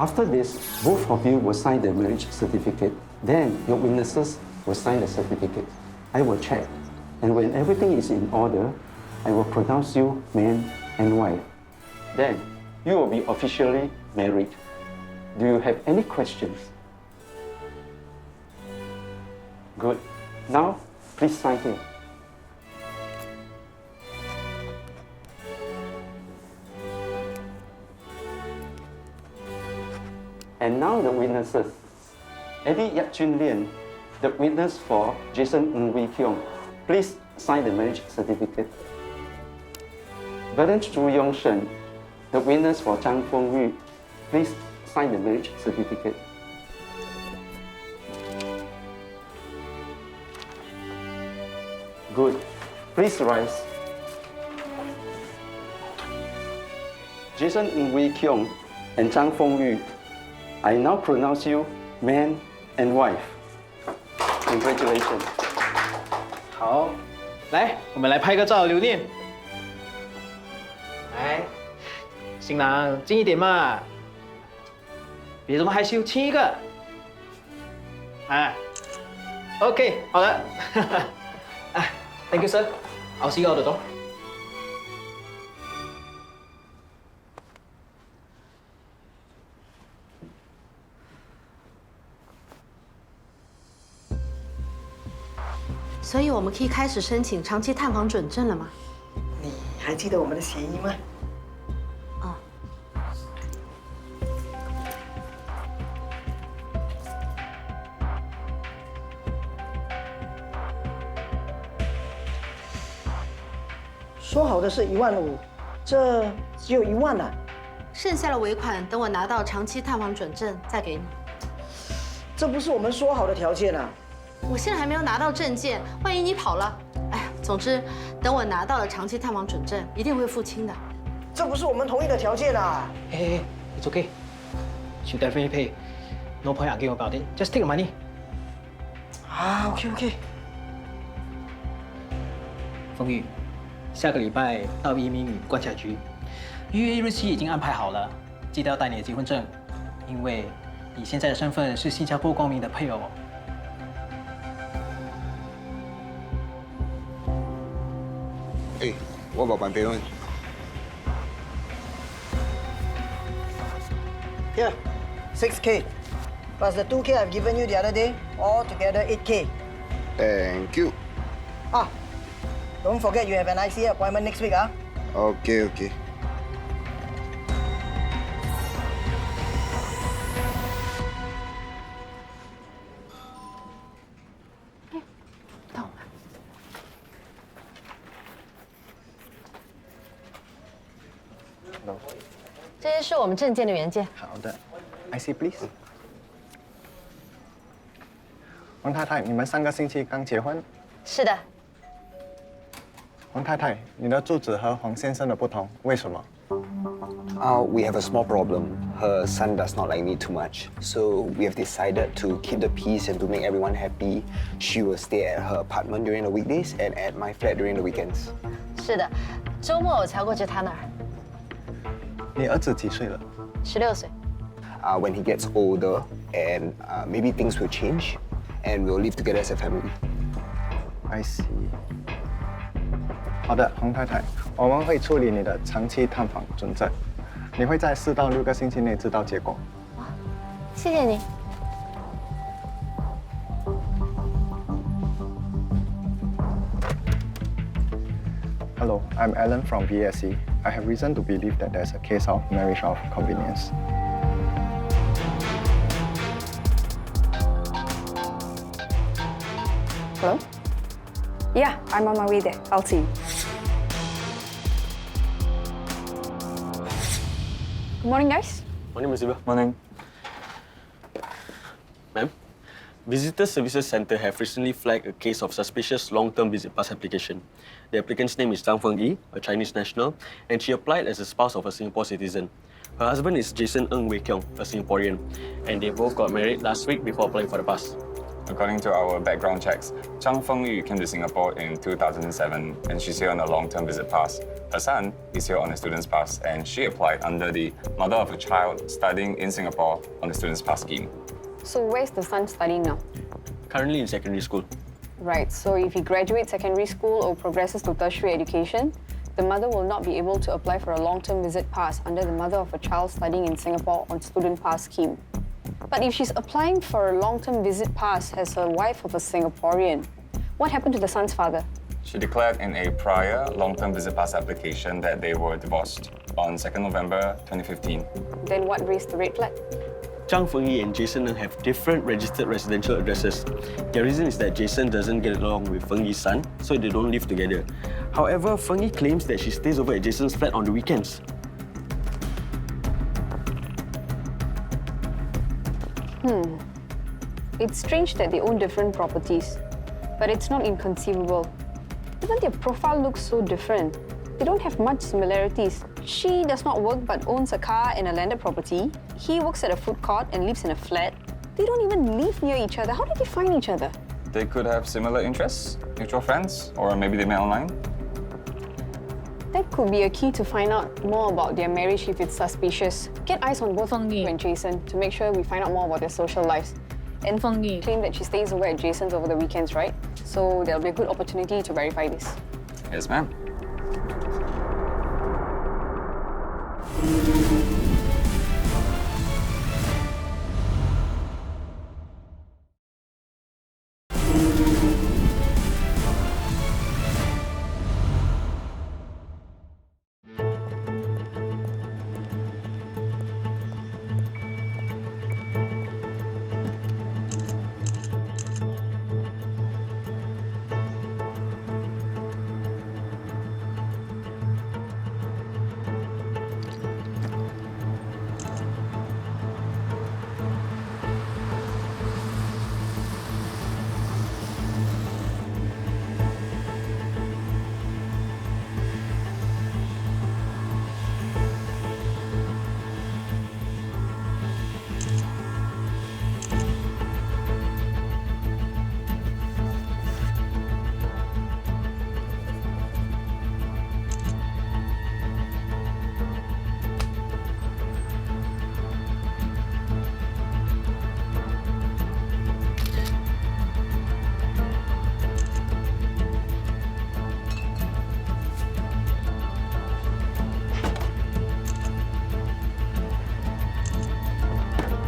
After this, both of you will sign the marriage certificate. Then your witnesses will sign the certificate. I will check. And when everything is in order, I will pronounce you man and wife. Then you will be officially married. Do you have any questions? Good. Now, please sign here. And now the witnesses. Eddie Yap Chun Lian, the witness for Jason Ng Wee Kiong, please sign the marriage certificate. Valence Zhu Yong Shen, the witness for Zhang Feng Yu, please sign the marriage certificate. Good. Please rise. Jason Ng Wee Kiong and Zhang Feng Yu, I now pronounce you man and wife. Congratulations. 好，来，我们来拍个照留念。来，新郎近一点嘛，别这么害羞，亲一个。啊 ，OK， 好了。啊 ，Thank you, sir. I'll see you out the door. 所以我们可以开始申请长期探访准证了吗？你还记得我们的协议吗？啊。说好的是15000，这只有1万啊！剩下的尾款等我拿到长期探访准证再给你。这不是我们说好的条件啊！ 我现在还没有拿到证件，万一你跑了，哎，总之，等我拿到了长期探访准证，一定会付清的。这不是我们同意的条件啊！Hey, it's okay. You definitely pay. No point arguing about it. Just take the money. 啊 ，OK。风雨，下个礼拜到移民局关卡局，预约日期已经安排好了，记得要带你的结婚证，因为你现在的身份是新加坡公民的配偶。 Hey, what about my payment? Here, 6K. Plus the 2K I've given you the other day, all together 8K. Thank you. Ah, don't forget you have an ICA appointment next week, ah? Okay. 这些是我们证件的原件。好的 ，IC please。王太太，你们上个星期刚结婚。是的。王太太，你的住址和黄先生的不同，为什么？ We have a small problem. Her son does not like me too much. So we have decided to keep the peace and to make everyone happy. She will stay at her apartment during the weekdays and at my flat during the weekends. 是的，周末我才过去他那儿。你儿子几岁了？16岁。When he gets older, and maybe things will change, and we'll live together as a family. I see. 好的，洪太太，我们会处理你的长期探访准证，你会在4到6个星期内知道结果。谢谢你。 Hello, I'm Alan from BSC. I have reason to believe that there's a case of marriage of convenience. Hello? Yeah, I'm on my way there. I'll see you. Good morning, guys. Morning, Ms. Iba. Morning. Ma'am, Visitor Services Centre have recently flagged a case of suspicious long-term visit pass application. The applicant's name is Zhang Fengyi, a Chinese national, and she applied as a spouse of a Singapore citizen. Her husband is Jason Ng Wee Kiong, a Singaporean, and they both got married last week before applying for the pass. According to our background checks, Zhang Fengyu came to Singapore in 2007 and she's here on a long-term visit pass. Her son is here on a student's pass, and she applied under the mother of a child studying in Singapore on the student's pass scheme. So where's the son studying now? Currently in secondary school. Right, so if he graduates secondary school or progresses to tertiary education, the mother will not be able to apply for a long-term visit pass under the mother of a child studying in Singapore on student pass scheme. But if she's applying for a long-term visit pass as a wife of a Singaporean, what happened to the son's father? She declared in a prior long-term visit pass application that they were divorced on 2nd November 2015. Then what raised the red flag? Zhang Fengyi and Jason have different registered residential addresses. The reason is that Jason doesn't get along with Fengyi's son, so they don't live together. However, Fengyi claims that she stays over at Jason's flat on the weekends. It's strange that they own different properties, but it's not inconceivable. Even their profile looks so different. They don't have much similarities. She does not work but owns a car and a landed property. He works at a food court and lives in a flat. They don't even live near each other. How did they find each other? They could have similar interests, mutual friends, or maybe they met online. That could be a key to find out more about their marriage if it's suspicious. Get eyes on both Fengyi and Jason to make sure we find out more about their social lives. And Fengyi claimed that she stays over at Jason's over the weekends, right? So there'll be a good opportunity to verify this. Yes, ma'am.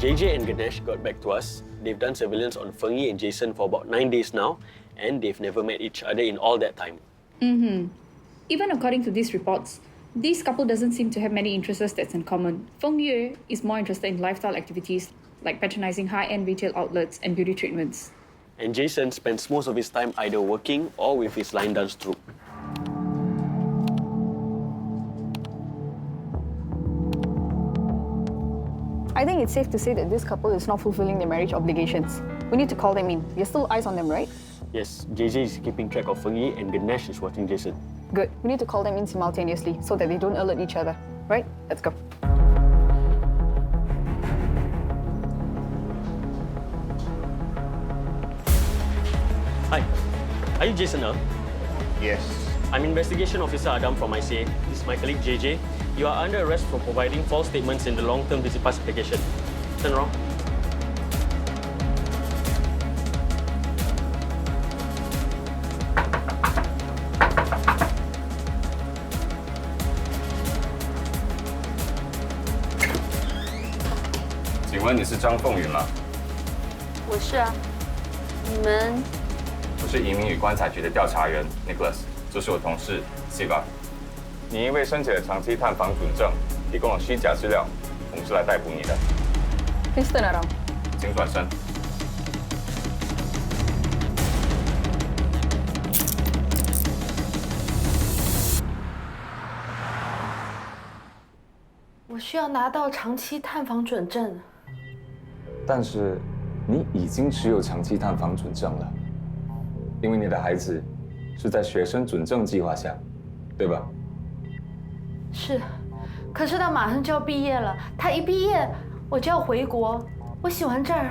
JJ and Ganesh got back to us. They've done surveillance on Fengyi and Jason for about 9 days now, and they've never met each other in all that time. Even according to these reports, this couple doesn't seem to have many interests that's in common. Fengyi is more interested in lifestyle activities like patronizing high-end retail outlets and beauty treatments. And Jason spends most of his time either working or with his line dance troupe. I think it's safe to say that this couple is not fulfilling their marriage obligations. We need to call them in. There's still eyes on them, right? Yes, JJ is keeping track of Fengyi and Ganesh is watching Jason. Good. We need to call them in simultaneously so that they don't alert each other. Right? Let's go. Hi, are you Jason now? Yes. I'm Investigation Officer Adam from ICA. This is my colleague JJ. You are under arrest for providing false statements in the long-term visit pass application. Turn around.请问你是张凤宇吗？我是啊，你们我是移民与观察局的调查员 Nicholas， 这是我同事 Siva。你因为申请了长期探访准证，提供了虚假资料，我们是来逮捕你的。Please turn around. 请转身。我需要拿到长期探访准证。但是你已经持有长期探访准证了，因为你的孩子是在学生准证计划下，对吧？是，可是他马上就要毕业了，他一毕业我就要回国。我喜欢这儿，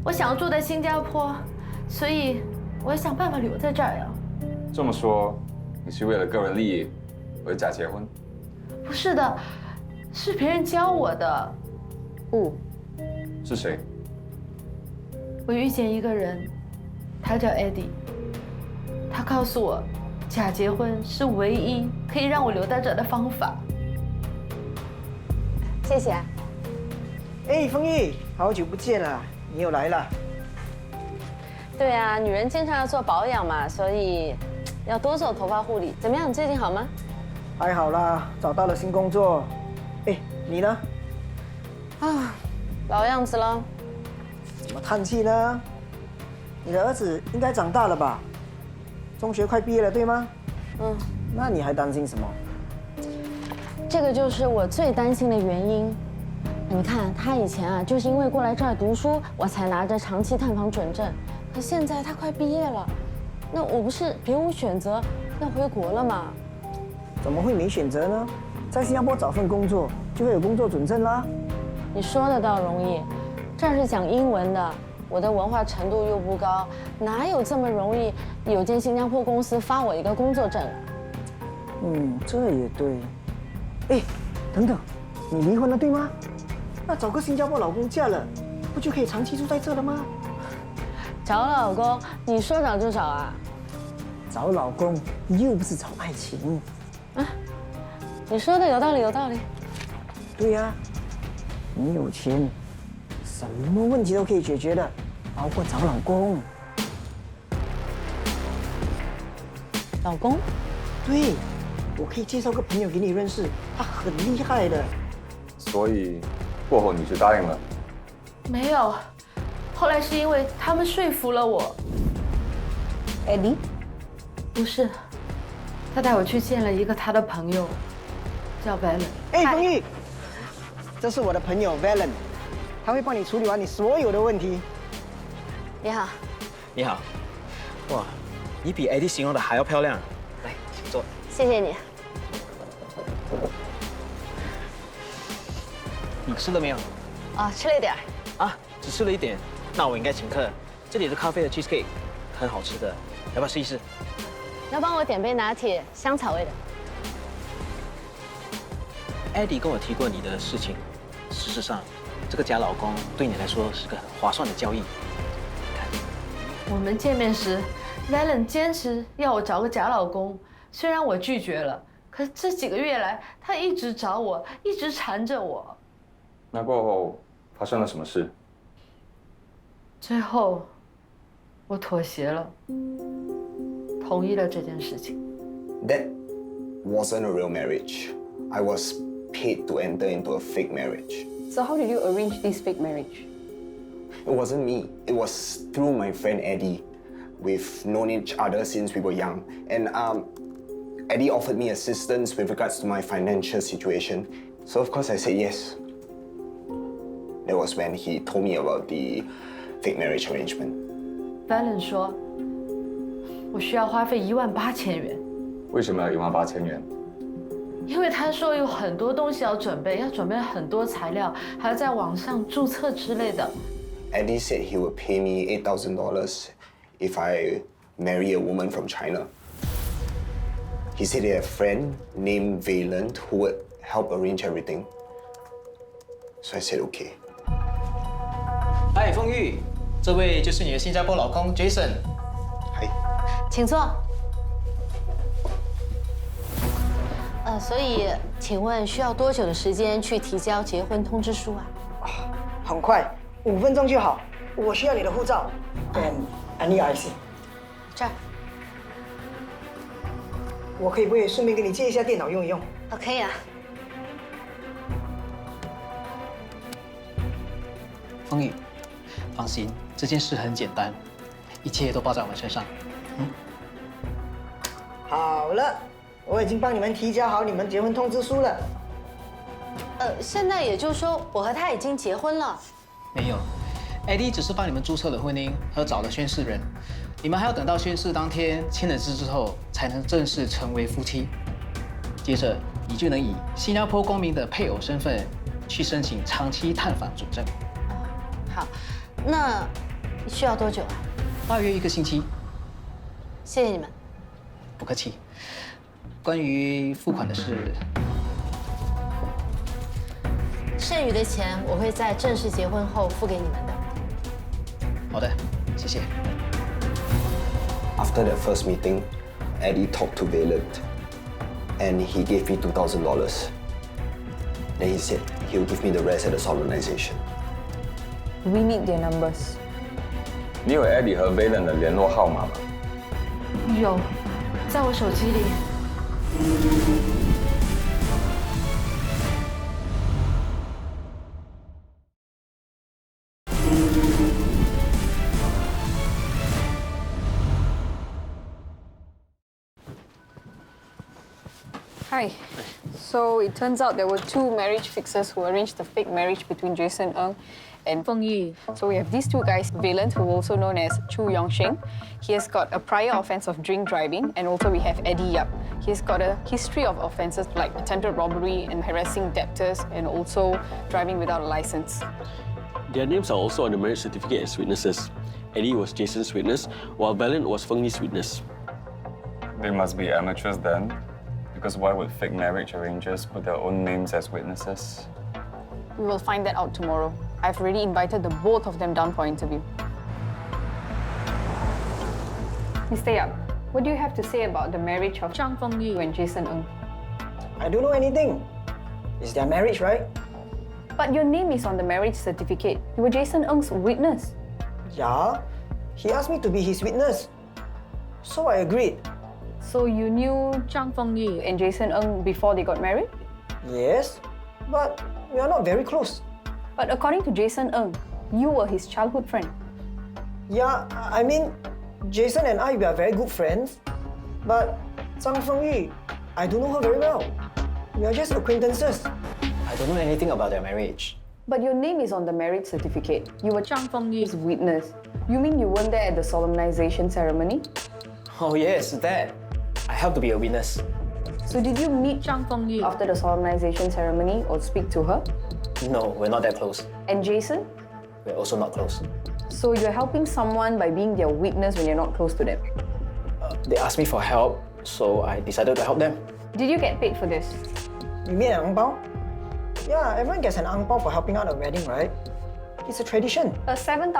我想要住在新加坡，所以我要想办法留在这儿呀。这么说，你是为了个人利益，我是假结婚。不是的，是别人教我的。不，是谁？我遇见一个人，他叫 Eddie， 他告诉我，假结婚是唯一可以让我留在这儿的方法。谢谢啊。哎，丰玉，好久不见了，你又来了。对啊，女人经常要做保养嘛，所以要多做头发护理。怎么样，你最近好吗？还好啦，找到了新工作。哎，你呢？啊，老样子了。怎么叹气呢？你的儿子应该长大了吧？中学快毕业了，对吗？嗯，那你还担心什么？这个就是我最担心的原因。你看，他以前啊，就是因为过来这儿读书，我才拿着长期探访准证。可现在他快毕业了，那我不是别无选择，要回国了吗？怎么会没选择呢？在新加坡找份工作就会有工作准证啦。你说的倒容易，这儿是讲英文的，我的文化程度又不高，哪有这么容易有间新加坡公司发我一个工作证啊？这也对。哎，等等，你离婚了对吗？那找个新加坡老公嫁了，不就可以长期住在这了吗？找老公，你说找就找啊？找老公又不是找爱情。啊，你说的有道理，有道理。对呀，你有钱，什么问题都可以解决的，包括找老公。老公？对，我可以介绍个朋友给你认识，他很厉害的。所以过后你就答应了。没有，后来是因为他们说服了我。Eddie？不是，他带我去见了一个他的朋友，叫 Valen。哎，丰玉，这是我的朋友 Valen， 他会帮你处理完你所有的问题。你好。你好。哇，你比 Eddie 形容的还要漂亮。来，请坐。谢谢你。你吃了没有？啊，吃了一点。啊，只吃了一点，那我应该请客。这里的咖啡的 cheesecake 很好吃的，要不要试一试？那帮我点杯拿铁，香草味的。Eddie 跟我提过你的事情，事实上，这个假老公对你来说是个很划算的交易。我们见面时 ，Valen 坚持要我找个假老公，虽然我拒绝了，可是这几个月来，他一直找我，一直缠着我。那过后发生了什么事？最后，我妥协了，同意了这件事情。 That wasn't a real marriage. I was paid to enter into a fake marriage. So how did you arrange this fake marriage? It wasn't me. It was through my friend Eddie. We've known each other since we were young. And Eddie offered me assistance with regards to my financial situation. So of course I said yes. That was when he told me about the fake marriage arrangement. Valen 说，我需要花费18000元。为什么要18000元？因为他说有很多东西要准备，要准备很多材料，还要在网上注册之类的。Eddie said he would pay me $8,000 if I marry a woman from China. He said he had a friend named Valen who would help arrange everything. So I said okay. 嗨，丰玉，这位就是你的新加坡老公 Jason。嗨，请坐。所以，请问需要多久的时间去提交结婚通知书啊？很快，5分钟就好。我需要你的护照 and I need IC。这儿。我可以不可以顺便跟你借一下电脑用一用？可以啊。丰玉，放心，这件事很简单，一切都包在我们身上。好了，我已经帮你们提交好你们结婚通知书了。现在也就是说，我和他已经结婚了。没有 ，Eddie 只是帮你们注册了婚姻和找了宣誓人，你们还要等到宣誓当天签了字之后，才能正式成为夫妻。接着，你就能以新加坡公民的配偶身份去申请长期探访准证。好，那需要多久啊？大约1个星期。谢谢你们。不客气。关于付款的事，剩余的钱我会在正式结婚后付给你们的。好的，谢谢。 After that first meeting, Eddie talked to Valen, and he gave me $2,000. Then he said he'll give me the rest at the solemnization. We need their numbers. 你有 Eddie 和 Valen 的联络号码吗？有，在我手机里。 Hi. So it turns out there were two marriage fixers who arranged the fake marriage between Jason Ng and Feng Yi. So we have these two guys, Valen, who also known as Chu Yongxing. He has got a prior offense of drink driving, and also we have Eddie Yap. He's got a history of offenses like attempted robbery and harassing debtors, and also driving without a license. Their names are also on the marriage certificate as witnesses. Eddie was Jason's witness, while Valen was Feng Yi's witness. They must be amateurs then. Because why would fake marriage arrangers put their own names as witnesses? We will find that out tomorrow. I've already invited the both of them down for interview. Mr. Yap, what do you have to say about the marriage of Zhang Fengyi and Jason Ng? I don't know anything. It's their marriage, right? But your name is on the marriage certificate. You were Jason Ng's witness. Yeah. He asked me to be his witness. So I agreed. So you knew Zhang Fengyi and Jason Ng before they got married? Yes, but we are not very close. But according to Jason Ng, you were his childhood friend. Yeah, I mean, Jason and I, we are very good friends. But Zhang Fengyi, I don't know her very well. We are just acquaintances. I don't know anything about their marriage. But your name is on the marriage certificate. You were Zhang Fengyi's witness. You mean you weren't there at the solemnization ceremony? Oh yes, that. I have to be a witness. So did you meet Zhang Fengyi after the solemnization ceremony or speak to her? No, we're not that close. And Jason? We're also not close. So you're helping someone by being their witness when you're not close to them? They asked me for help, so I decided to help them. Did you get paid for this? You mean an ang pao? Yeah, everyone gets an ang pao for helping out a wedding, right? It's a tradition. A $7,000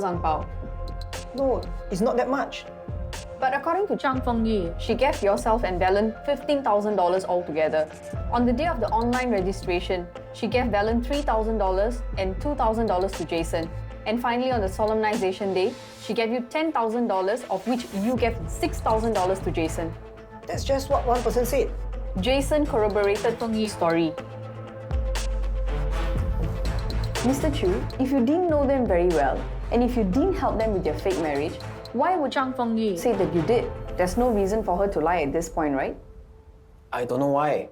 ang pao. No, it's not that much. But according to Zhang Fengyi, she gave yourself and Valen $15,000 altogether. On the day of the online registration, she gave Valen $3,000 and $2,000 to Jason. And finally, on the solemnization day, she gave you $10,000, of which you gave $6,000 to Jason. That's just what one person said. Jason corroborated Fengyi's story. Mr. Chu, if you didn't know them very well, and if you didn't help them with their fake marriage, why would Zhang Fengyi say that you did? There's no reason for her to lie at this point, right? I don't know why.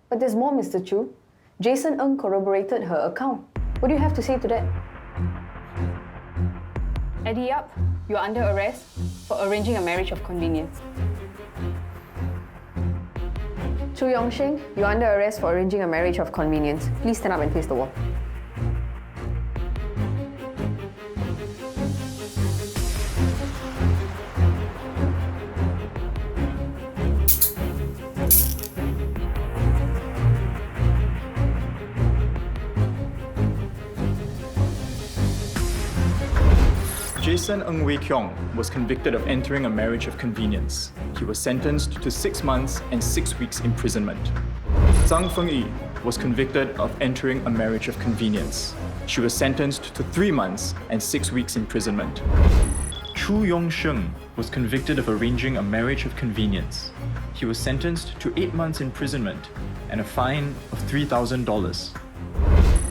But there's more, Mr. Chu. Jason Ng corroborated her account. What do you have to say to that? Eddie Yap, you're under arrest for arranging a marriage of convenience. Chu Yongxing, you're under arrest for arranging a marriage of convenience. Please stand up and face the wall. Jason Ng Wei Kiong was convicted of entering a marriage of convenience. He was sentenced to 6 months and 6 weeks imprisonment. Zhang Fengyi was convicted of entering a marriage of convenience. She was sentenced to 3 months and 6 weeks imprisonment. Chu Yongsheng was convicted of arranging a marriage of convenience. He was sentenced to 8 months imprisonment and a fine of $3,000.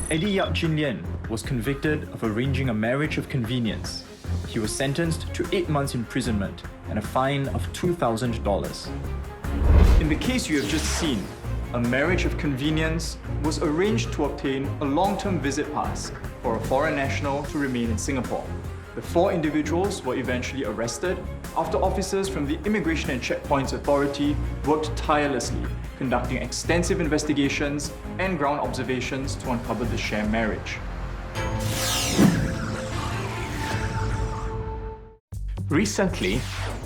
Eddie Yap Jin Lian was convicted of arranging a marriage of convenience. He was sentenced to 8 months imprisonment and a fine of $2,000. In the case you have just seen, a marriage of convenience was arranged to obtain a long-term visit pass for a foreign national to remain in Singapore. The 4 individuals were eventually arrested after officers from the Immigration and Checkpoints Authority worked tirelessly, conducting extensive investigations and ground observations to uncover the sham marriage. Recently,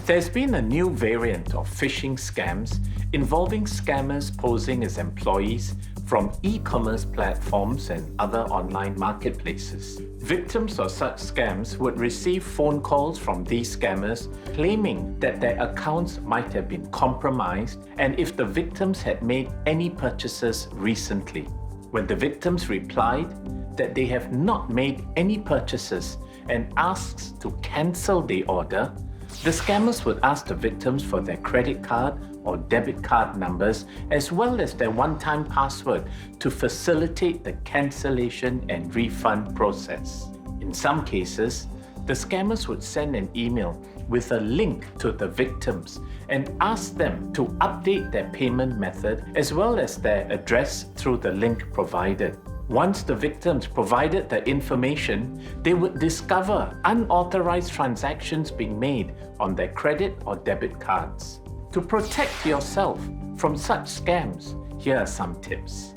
there's been a new variant of phishing scams involving scammers posing as employees from e-commerce platforms and other online marketplaces. Victims of such scams would receive phone calls from these scammers claiming that their accounts might have been compromised and if the victims had made any purchases recently. When the victims replied that they have not made any purchases and asked to cancel the order, the scammers would ask the victims for their credit card or debit card numbers as well as their one-time password to facilitate the cancellation and refund process. In some cases, the scammers would send an email with a link to the victims and ask them to update their payment method as well as their address through the link provided. Once the victims provided the information, they would discover unauthorized transactions being made on their credit or debit cards. To protect yourself from such scams, here are some tips.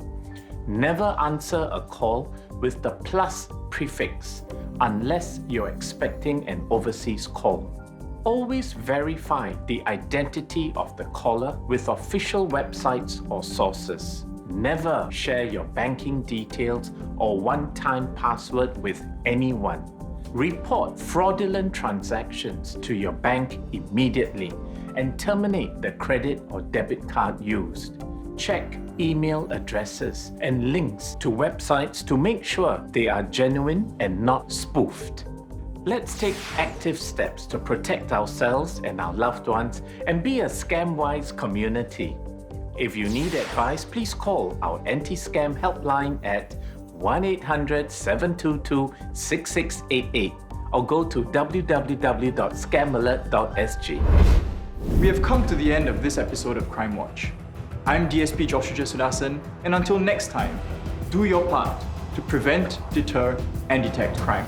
Never answer a call with the plus prefix unless you're expecting an overseas call. Always verify the identity of the caller with official websites or sources. Never share your banking details or one-time password with anyone. Report fraudulent transactions to your bank immediately and terminate the credit or debit card used. Check email addresses and links to websites to make sure they are genuine and not spoofed. Let's take active steps to protect ourselves and our loved ones and be a scam-wise community. If you need advice, please call our anti-scam helpline at 1-800-722-6688 or go to www.scamalert.sg. We have come to the end of this episode of Crimewatch. I'm DSP Joshua Sudasan, and until next time, do your part to prevent, deter, and detect crime.